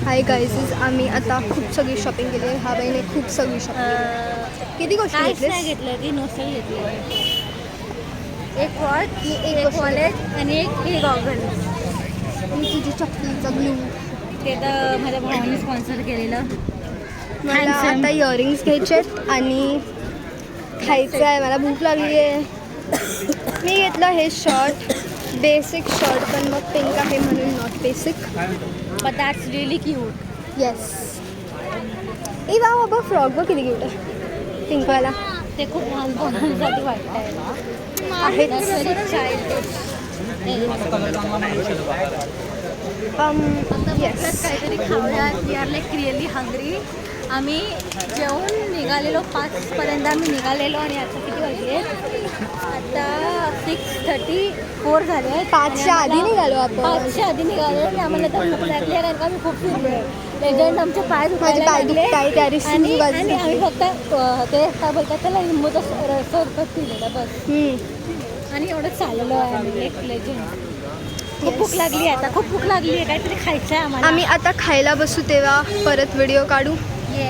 Hi guys, आम्ही आता खूप सगळी शॉपिंग केली आहे. हा बाईने खूप सगळी शॉपिंग. किती गोष्टी काहीच घेतलीस? नाही घेतलं की नोसल घेतली. एक वॉच, एक एक गोष्ट वॉलेट आणि एक हे गॉगल. आणि तुझी चपलीचा ग्लू. ते तर माझ्या भावाने स्पॉन्सर केलेलं. मला आता इयरिंग्स घ्यायचे आहेत आणि खायचं आहे. मला भूक लागली आहे. मी घेतलं हे शर्ट, बेसिक शर्ट, पण मग पिंक आहे म्हणून not basic. But that's really cute. Yes. ए वा बाबा, फ्रॉक बघ किती क्यूट आहे पिंकवाला. ते खूप लहान पोरांसाठी वाटतंय. आहेत. येस. काहीतरी खाऊया. We are like really hungry. आम्ही जेवून निघालेलो 5पर्यंत आम्ही निघालेलो आणि आता किती वाजले? आता 6:34 झाले आहेत. 5च्या आधी निघालो आपण. 5च्या आधी निघालो आणि आम्हाला तर भूक लागली आहे कारण का आम्ही खूप फिरलो. लेजंड आमचे पाय दुखायला लागले त्यारी आणि आम्ही फक्त ते काय बोलतात त्याला लिंबूचा सरबत पिलेलं बस. आणि एवढं चाललेलो आहे आम्ही एक लेजंड. खूप भूक लागली आहे आता, खूप भूक लागली आहे. काहीतरी खायचं आहे आम्हाला. आम्ही आता खायला बसू तेव्हा परत व्हिडिओ काढू. ये